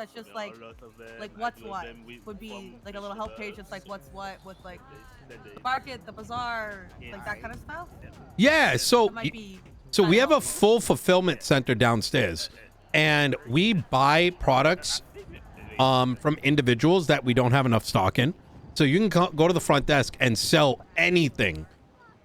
that's just like what's what would be like a little help page. It's like what's what with like the market, the bazaar, like that kind of stuff. Yeah, so That might be we have a helpful. full fulfillment center downstairs, and we buy products from individuals that we don't have enough stock in. So you can go to the front desk and sell anything,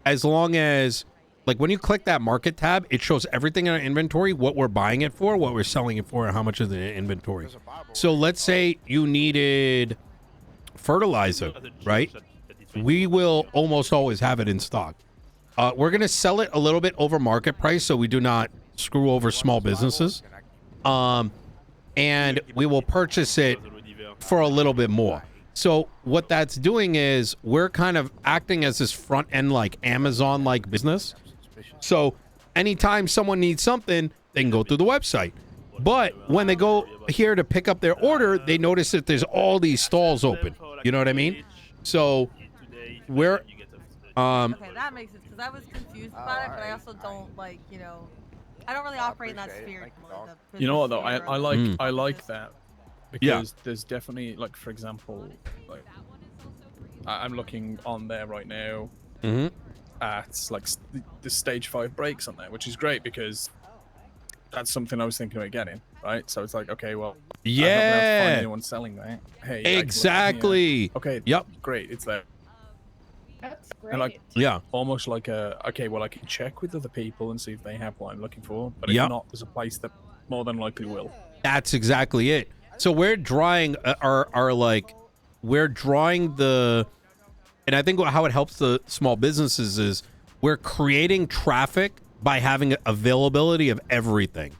as long as, like, when you click that market tab, it shows everything in our inventory, what we're buying it for, what we're selling it for, and how much is in the inventory. So let's say you needed fertilizer, right? We will almost always have it in stock. We're going to sell it a little bit over market price so we do not screw over small businesses. And we will purchase it for a little bit more. So what that's doing is we're kind of acting as this front end, like Amazon like business. So anytime someone needs something, they can go through the website. But when they go here to pick up their order, they notice that there's all these stalls open. You know what I mean? So we're Okay, that makes sense because I was confused about it, but I also don't like, you know, I don't really operate in that sphere. You know what though? I like that because Yeah. there's definitely, like, for example, like I'm looking on there right now at like the stage 5 breaks on there, which is great because that's something I was thinking about getting. Right, so it's like, okay, well, I'm not gonna have to find anyone selling that. Hey, exactly. Okay. Yep. Great. It's there. That's great. And like, Yeah. almost like okay, well, I can check with other people and see if they have what I'm looking for. But if Yep. not, there's a place that more than likely will. That's exactly it. So we're drawing we're drawing the, and I think how it helps the small businesses is we're creating traffic by having availability of everything.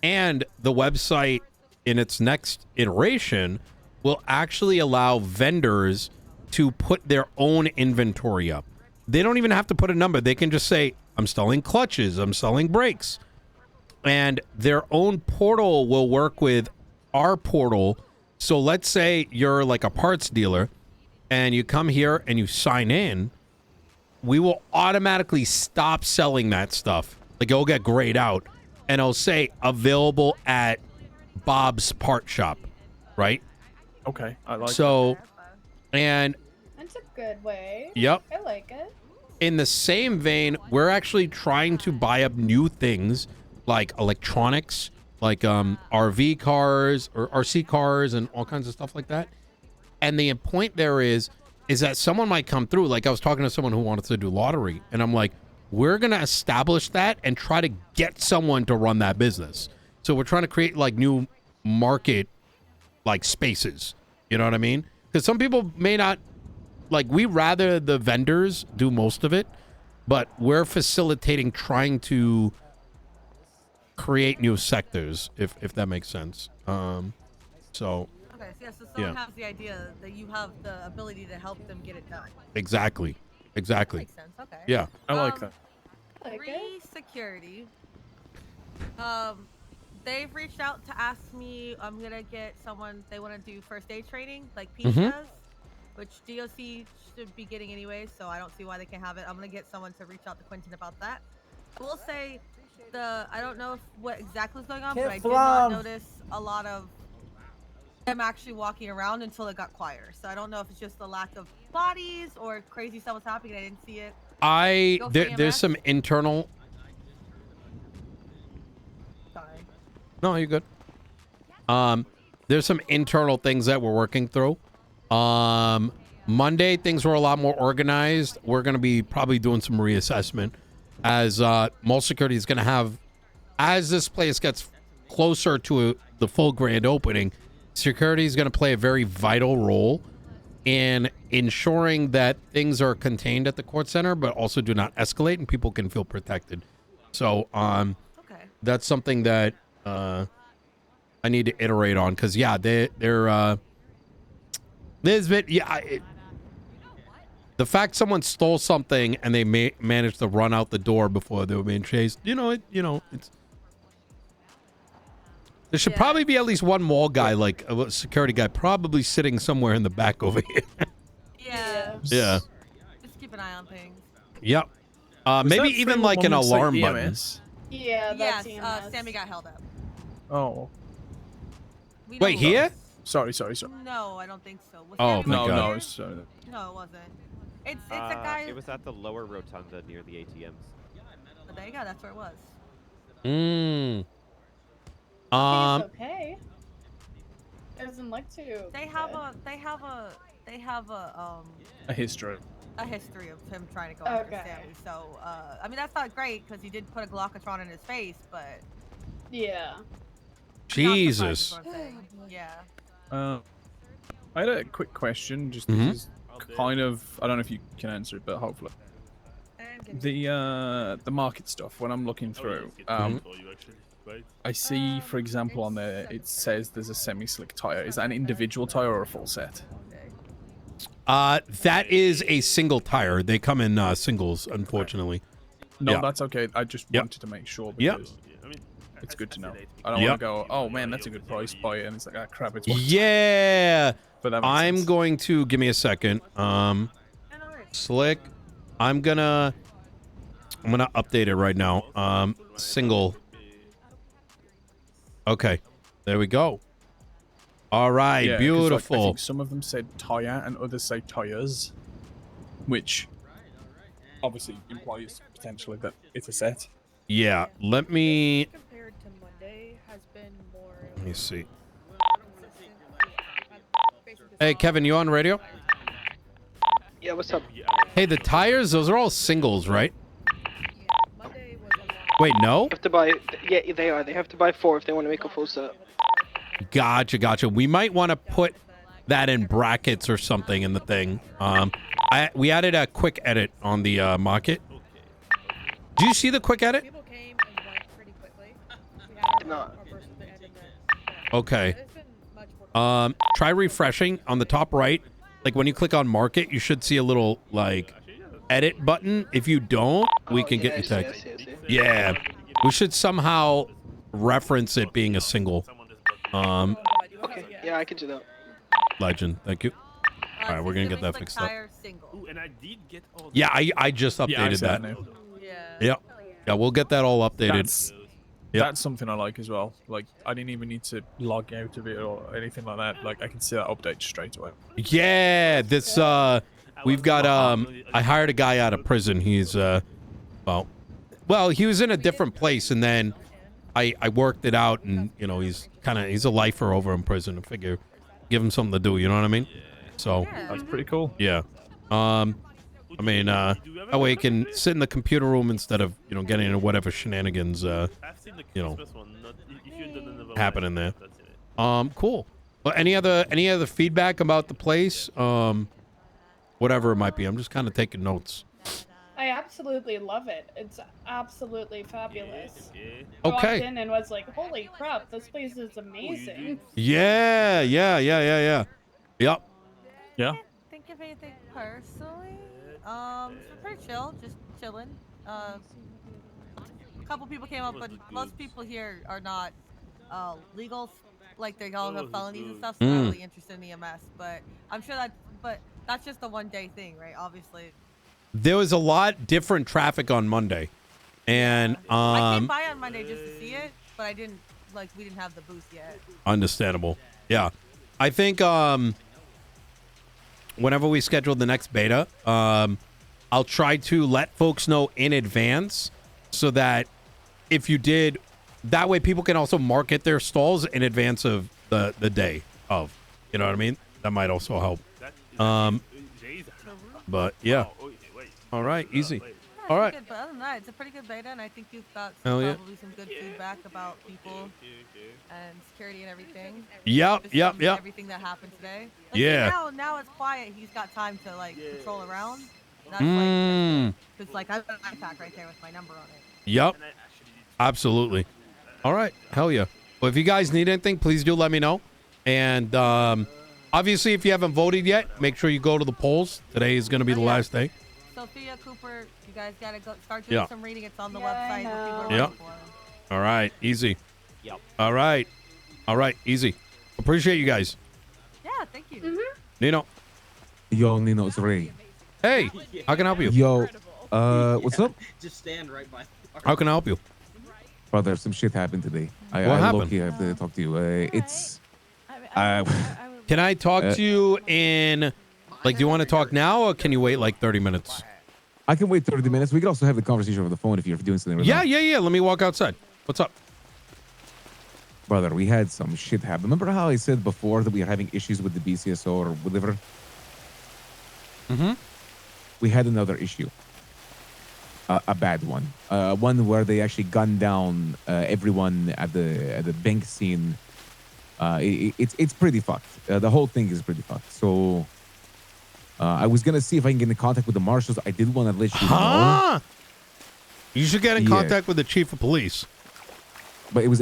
And the website in its next iteration will actually allow vendors to put their own inventory up. They don't even have to put a number. They can just say, I'm selling clutches, I'm selling brakes. And their own portal will work with our portal. So let's say you're like a parts dealer and you come here and you sign in. We will automatically stop selling that stuff. Like, it'll get grayed out and it'll say available at Bob's Part Shop, right? Okay, I like so, and That's a good way. yep. I like it. In the same vein, we're actually trying to buy up new things like electronics, like RV cars or RC cars and all kinds of stuff like that. And the point there is that someone might come through. Like, I was talking to someone who wanted to do lottery, and I'm like, we're going to establish that and try to get someone to run that business. So we're trying to create like new market like spaces. You know what I mean? Because some people may not, like, we rather the vendors do most of it, but we're facilitating trying to create new sectors, if that makes sense. So Okay, so someone has the idea that you have the ability to help them get it done. exactly. Makes sense. Okay. Yeah. I like that. Like Free it. security. They've reached out to ask me. I'm gonna get someone. They want to do first aid training, like Peach does, which DOC should be getting anyway. So I don't see why they can't have it. I'm gonna get someone to reach out to Quentin about that. I will say, I don't know what exactly was going on, but I did not notice a lot of them actually walking around until it got quieter. So I don't know if it's just the lack of bodies or crazy stuff was happening. I didn't see it. There's some internal. Sorry. No, you're good. There's some internal things that we're working through. Monday things were a lot more organized. We're gonna be probably doing some reassessment as mall security is gonna have, as this place gets closer to the full grand opening. Security is going to play a very vital role in ensuring that things are contained at the court center, but also do not escalate and people can feel protected. So, Okay. that's something that I need to iterate on because, yeah, they're there's been, the fact someone stole something and they managed to run out the door before they were being chased, it's. There should probably be at least one mall guy, like a security guy, probably sitting somewhere in the back over here. Yeah. Just keep an eye on things. Yep. Maybe even like an alarm button. Yeah, that's Yes, Sammy got held up. Oh. We Wait, don't- here? Sorry. No, I don't think so. Was Oh, Danny thank No, here? God. no. Sorry. No, it wasn't. It's a guy. It was at the lower rotunda near the ATMs. Oh, there you go. That's where it was. Mm. I think it's okay. Doesn't like to. They have A history. a history of him trying to go after Okay. Sammy. So I mean that's not great because he did put a Glockatron in his face, but Yeah. not surprised is Jesus. what I'm saying. Yeah. I had a quick question. Just Mhm. this is kind of, I don't know if you can answer it, but hopefully. The market stuff. When I'm looking through, I see, for example, on there it says there's a semi-slick tire. Is that an individual tire or a full set? That is a single tire. They come in singles, unfortunately. No, Yeah. that's okay. I just Yep. wanted to make sure Yep. because it's good to know. I don't Yep. want to go, oh man, that's a good price, buy it, and it's like, ah, crap, it's one tire. Yeah. But that makes I'm sense. going to give me a second. Slick. I'm gonna update it right now. Single. Okay. There we go. All right. Yeah, 'cause, like, I Beautiful. think some of them said tire and others say tires, which obviously implies potentially that it's a set. Yeah. Let me Compared to Monday, has been more. let me see. consistent. Basically Hey, Kevin, you on radio? Yeah, what's up? Hey, the tires, those are all singles, right? Monday was a lot. Wait, no? Have to buy. Yeah, they are. They have to buy 4 if they want to make a full set. Gotcha. We might want to put that in brackets or something in the thing. We added a quick edit on the market. Do you see the quick edit? People came and went pretty quickly. We had Did not. our first event and then. Okay. It's been much more. Try refreshing on the top right. Like when you click on market, you should see a little like edit button. If you don't, we Oh, can get yeah, you I tagged. see. Yeah, we should somehow reference it being a single. Okay, yeah, I can do that. Legend. Thank you. All right, we're gonna get that Semi-slick fixed up. tire single. And I did get all Yeah, I just Yeah, I updated see that. now. Yeah. Yeah, we'll get that all updated. Yep. That's something I like as well. Like, I didn't even need to log out of it or anything like that. Like, I can see that update straight away. Yeah, this we've got I hired a guy out of prison. He's well, he was in a different place and then I worked it out and you know, he's a lifer over in prison. I figure give him something to do, you know what I mean? So, That's pretty cool. yeah. I mean, that way he can sit in the computer room instead of, you know, getting into whatever shenanigans I've seen the you know, Christmas one. Not, if you don't know happen in there. That's it. Cool. Well, any other feedback about the place? Whatever it might be. I'm just kind of taking notes. I absolutely love it. It's absolutely fabulous. Yeah. I walked Okay. in and was like, holy crap, this place is amazing. Yeah. Yep. Yeah. Think of anything personally? It's pretty chill, just chilling. A couple people came up, but most people here are not legal. Like they all have felonies and stuff, so they're not really interested in EMS. But I'm sure that's just a one-day thing, right? Obviously. There was a lot different traffic on Monday, and I came by on Monday just to see it, but I didn't we didn't have the booth yet. understandable. Yeah, I think whenever we schedule the next beta, I'll try to let folks know in advance so that if you did, that way people can also market their stalls in advance of the day of. You know what I mean? That might also help. But yeah. All right, easy. Yeah, All it's right. Good, but other than that, it's a pretty good beta, and I think you've got Hell yeah. probably some good feedback about people and security and everything. Yep. Just from Everything that happened today. Like, see, Yeah. Now it's quiet. He's got time to patrol around. And that's because I've got an iPad right there with my number on it. Yep. Absolutely. All right. Hell yeah. Well, if you guys need anything, please do let me know. And obviously, if you haven't voted yet, make sure you go to the polls. Today is going to be the last day. Sophia, Cooper, you guys gotta go start doing some reading. It's on the website. What people are Yep. waiting for. All right. Easy. Yep. All right. Easy. Appreciate you guys. Yeah, thank you. Nino. Yo, Nino, it's Ray. Hey, how can I help you? Yo, what's up? Just stand right by. How can I help you? Brother, some shit happened today. What I happened? low-key have to talk to you. Can I talk to you in, like, do you want to talk now or can you wait like 30 minutes? I can wait 30 minutes. We can also have the conversation over the phone if you're doing something right now. Yeah. Let me walk outside. What's up? Brother, we had some shit happen. Remember how I said before that we are having issues with the BCSO or whatever? Mm-hmm. We had another issue. A bad one. One where they actually gunned down everyone at the bank scene. It's pretty fucked. The whole thing is pretty fucked. So I was gonna see if I can get in contact with the marshals. I did want to let you know. You should get in contact with the chief of police. But it was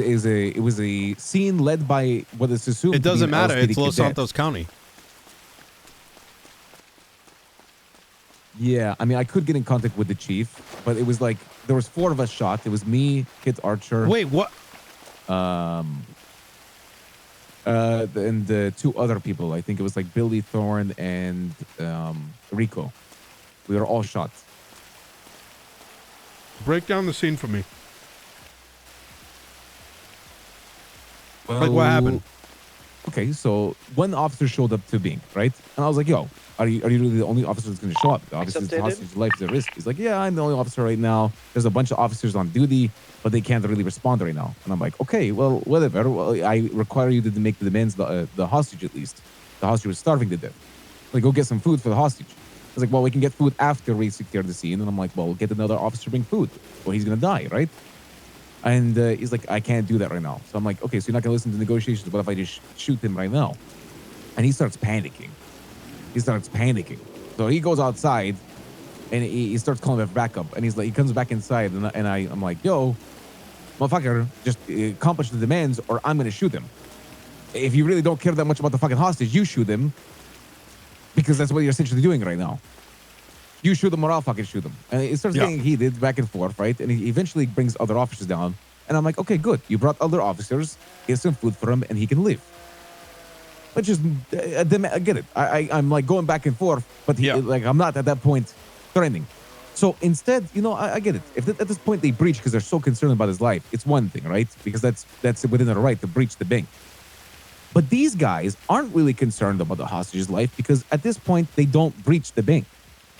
a scene led by what is assumed. It doesn't matter. LSPD It's Los cadet. Santos County. Yeah, I mean, I could get in contact with the chief, but it was like there was 4 of us shot. It was me, Kit Archer. Wait, what? And the 2 other people. I think it was like Billy Thorne and Rico. We were all shot. Break down the scene for me. Well, Like, what happened? Okay, so one officer showed up to Bing, right? And I was like, yo, are you really the only officer that's going to show up? Obviously, the hostage's life is at risk. He's like, yeah, I'm the only officer right now. There's a bunch of officers on duty, but they can't really respond right now. And I'm like, okay, well, whatever. Well, I require you to make the demands, the hostage at least. The hostage was starving to death. Like, go get some food for the hostage. I was like, well, we can get food after we secure the scene. And I'm like, well, we'll get another officer bring food. Well, he's going to die, right? And he's like, I can't do that right now. So I'm like, okay, so you're not going to listen to negotiations. What if I just shoot him right now? And he starts panicking. So he goes outside and he starts calling for backup. And he's like, he comes back inside and I'm like, yo, motherfucker, just accomplish the demands or I'm going to shoot him. If you really don't care that much about the fucking hostage, you shoot him because that's what you're essentially doing right now. You shoot him or I'll fucking shoot him. And it starts getting heated back and forth, right? And he eventually brings other officers down. And I'm like, okay, good. You brought other officers. Get some food for him and he can live. But just, I get it. I'm like going back and forth, but like I'm not at that point threatening. So instead, you know, I get it. If at this point they breach because they're so concerned about his life, it's one thing, right? Because that's within their right to breach the bank. But these guys aren't really concerned about the hostage's life because at this point they don't breach the bank.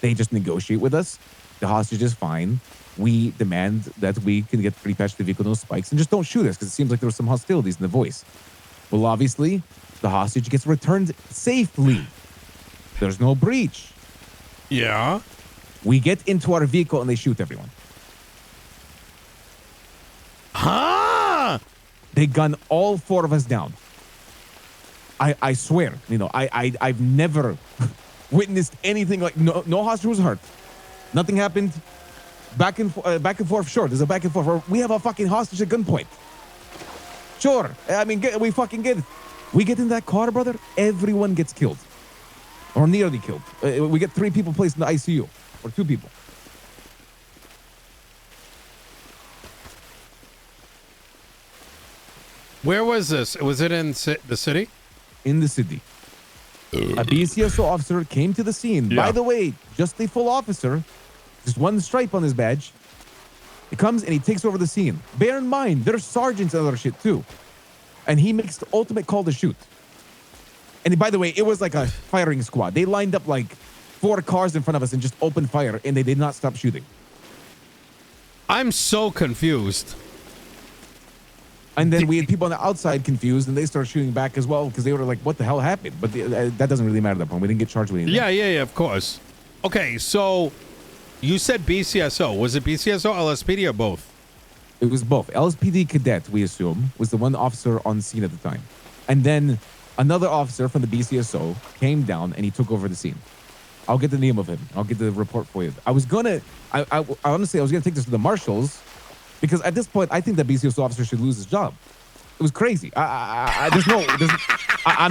They just negotiate with us. The hostage is fine. We demand that we can get free patch to the vehicle, no spikes, and just don't shoot us because it seems like there was some hostilities in the voice. Well, obviously, the hostage gets returned safely. There's no breach. Yeah. We get into our vehicle and they shoot everyone. Huh? They gun all 4 of us down. I swear, you know, I've never witnessed anything like no hostage was hurt. Nothing happened. Back and forth. Sure, there's a back and forth. We have a fucking hostage at gunpoint. Sure, I mean we fucking get it. We get in that car, brother. Everyone gets killed, or nearly killed. We get 3 people placed in the ICU, or 2 people. Where was this? Was it in the city? In the city. A BCSO officer came to the scene. Yeah. By the way, just a full officer, just 1 stripe on his badge. He comes and he takes over the scene. Bear in mind, there's sergeants and other shit too. And he makes the ultimate call to shoot. And by the way, it was like a firing squad. They lined up like 4 cars in front of us and just opened fire, and they did not stop shooting. I'm so confused. And then we had people on the outside confused, and they started shooting back as well because they were like, what the hell happened? But that doesn't really matter at that point. We didn't get charged with anything. Yeah, of course. Okay, so you said BCSO. Was it BCSO, LSPD, or both? It was both. LSPD Cadet, we assume, was the one officer on scene at the time. And then another officer from the BCSO came down, and he took over the scene. I'll get the name of him. I'll get the report for you. I honestly, I was going to take this to the marshals because at this point, I think that BCSO officer should lose his job. It was crazy. I'm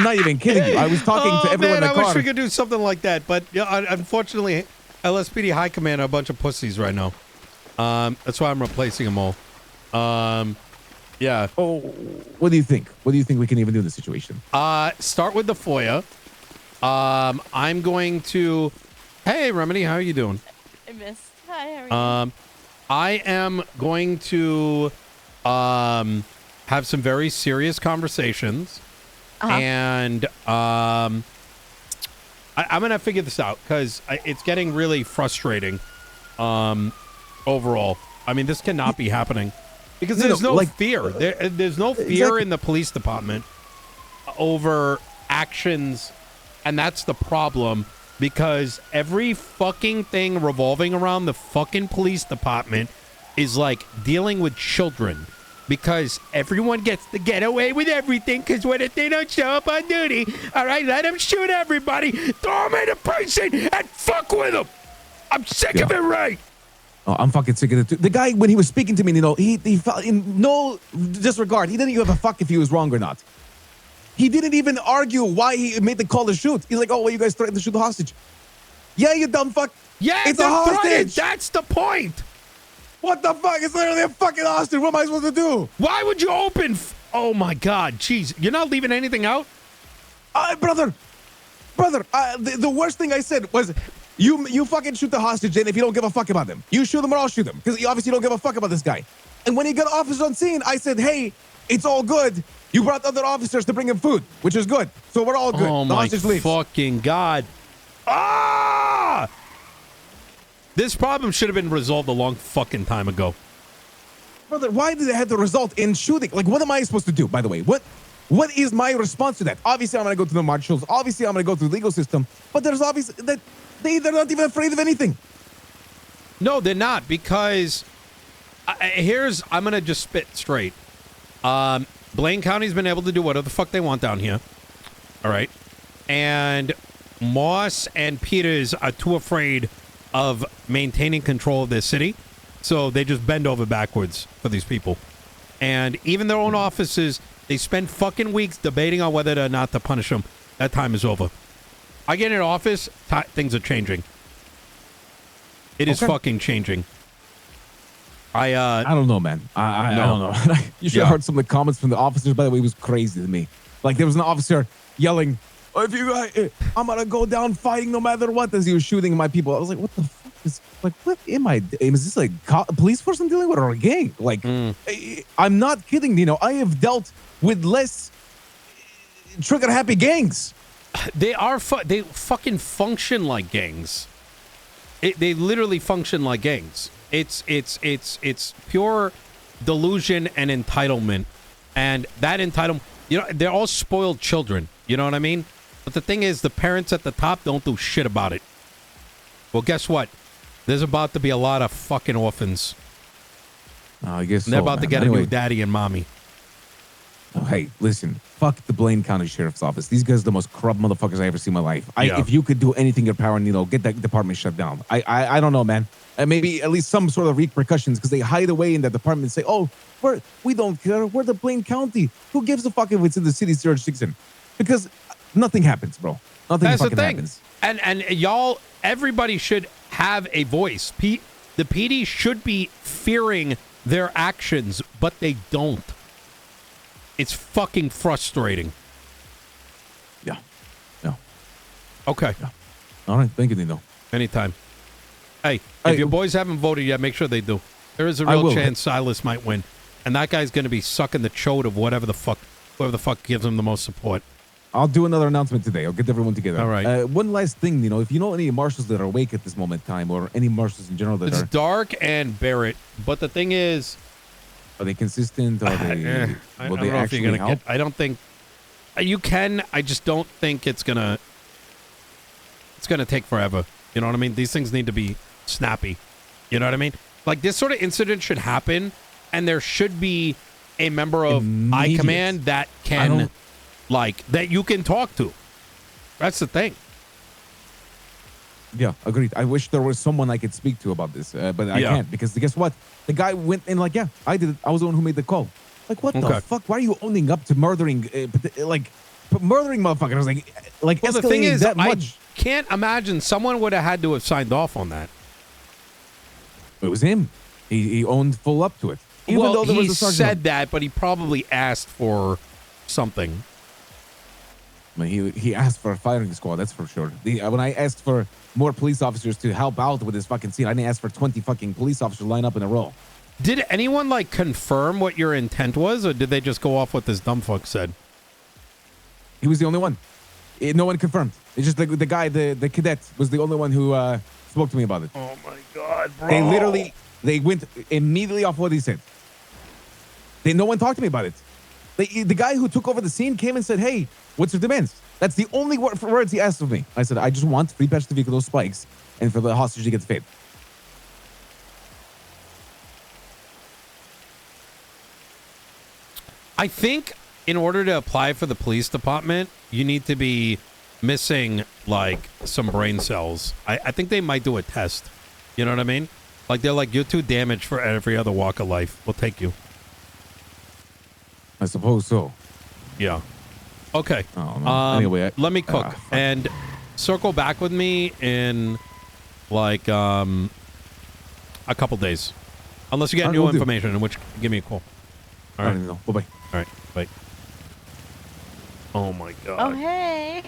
not even kidding you. I was talking to everyone in the car. I wish we could do something like that, but unfortunately, LSPD High Command are a bunch of pussies right now. That's why I'm replacing them all. Yeah. Oh, what do you think? What do you think we can even do in this situation? Start with the FOIA. I'm going to. Hey, Remedy, how are you doing? I missed. Hi, how are you? I am going to have some very serious conversations and I'm gonna figure this out because it's getting really frustrating. Overall, I mean, this cannot be happening because there's no fear. There's no fear in the police department over actions, and that's the problem. Because every fucking thing revolving around the fucking police department is like dealing with children. Because everyone gets to get away with everything. Because what if they don't show up on duty? All right, let them shoot everybody. Throw them in a prison and fuck with them. I'm sick of it, Ray. Oh, I'm fucking sick of it too. The guy, when he was speaking to me, you know, he felt in no disregard. He didn't give a fuck if he was wrong or not. He didn't even argue why he made the call to shoot. He's like, oh, well, you guys threatened to shoot the hostage. Yeah, you dumb fuck. Yeah, it's a hostage. That's the point. What the fuck? It's literally a fucking hostage. What am I supposed to do? Why would you open? Oh, my God. Jeez. You're not leaving anything out? Brother. The worst thing I said was, you fucking shoot the hostage in if you don't give a fuck about them. You shoot them or I'll shoot them. Because you obviously don't give a fuck about this guy. And when he got officers on scene, I said, hey, it's all good. You brought other officers to bring him food, which is good. So we're all good. Oh, the my hostage leaves. fucking God. Ah! This problem should have been resolved a long fucking time ago. Brother, why did it have to result in shooting? Like, what am I supposed to do, by the way? What is my response to that? Obviously, I'm going to go to the marshals. Obviously, I'm going to go through the legal system. But there's obviously that they're not even afraid of anything. No, they're not, because I'm going to just spit straight. Blaine County's been able to do whatever the fuck they want down here. All right. And Moss and Peters are too afraid of maintaining control of their city. So they just bend over backwards for these people. And even their own officers, they spend fucking weeks debating on whether or not to punish them. That time is over. I get in office, things are changing. It is fucking changing. I don't know, man. I don't know. You should have heard some of the comments from the officers. By the way, it was crazy to me. Like, there was an officer yelling, "If you guys, I'm gonna go down fighting no matter what," as he was shooting my people. I was like, what the fuck is, like, what am I? Is this like a police force I'm dealing with or a gang? Like, I'm not kidding, Nino. I have dealt with less trigger-happy gangs. They fucking function like gangs. They literally function like gangs. It's pure delusion and entitlement, and that entitlement, you know, they're all spoiled children. You know what I mean? But the thing is, the parents at the top don't do shit about it. Well, guess what? There's about to be a lot of fucking orphans. I guess they're about man. to get a new daddy and mommy. Oh, hey, listen, fuck the Blaine County Sheriff's Office. These guys are the most corrupt motherfuckers I ever seen in my life. If you could do anything in your power, Nino, get that department shut down. I don't know, man. Maybe at least some sort of repercussions, because they hide away in that department and say, oh, we don't care. We're the Blaine County. Who gives a fuck if it's in the city George Dixon? Because nothing happens, bro. Nothing That's fucking the thing. happens. And y'all, everybody should have a voice. The PD should be fearing their actions, but they don't. It's fucking frustrating. Yeah. Okay. Yeah. All right. Thank you, Nino. Anytime. Hey, if your boys haven't voted yet, make sure they do. There is a real chance Silas might win. And that guy's going to be sucking the chode of whoever the fuck gives him the most support. I'll do another announcement today. I'll get everyone together. All right. One last thing, Nino. If you know any marshals that are awake at this moment in time, or any marshals in general that it's are... dark and Barrett, but the thing is... Are they consistent? Are they... will they actually help? I don't think... You can. I just don't think it's going to... It's going to take forever. You know what I mean? These things need to be snappy. You know what I mean? Like, this sort of incident should happen, and there should be a member of I-Command that can... Like, that you can talk to. That's the thing. Yeah, agreed. I wish there was someone I could speak to about this, but I can't, because guess what? The guy went in like, yeah, I did it. I was the one who made the call. Like, what the fuck? Why are you owning up to murdering, murdering motherfuckers? Like well, escalating the thing is, that much? I can't imagine someone would have had to have signed off on that. It was him. He owned full up to it. Even though there was a sergeant said that, but he probably asked for something. I mean, he asked for a firing squad, that's for sure. When I asked for more police officers to help out with this fucking scene, I didn't ask for 20 fucking police officers line up in a row. Did anyone, confirm what your intent was, or did they just go off what this dumb fuck said? He was the only one. No one confirmed. It's just the guy, the cadet, was the only one who spoke to me about it. Oh my god, bro. They went immediately off what he said. No one talked to me about it. The guy who took over the scene came and said, "Hey, what's your demands?" That's the only words he asked of me. I said, "I just want free patch the vehicle, those spikes, and for the hostage to get fed." I think in order to apply for the police department, you need to be missing like some brain cells. I think they might do a test. You know what I mean? Like they're like, you're too damaged for every other walk of life. We'll take you. I suppose so. Yeah. Okay. Oh, no. Anyway, let me cook and circle back with me in like a couple days, unless you get new information, in which give me a call. All right. Bye bye. All right. Bye. Oh my god. Oh, hey.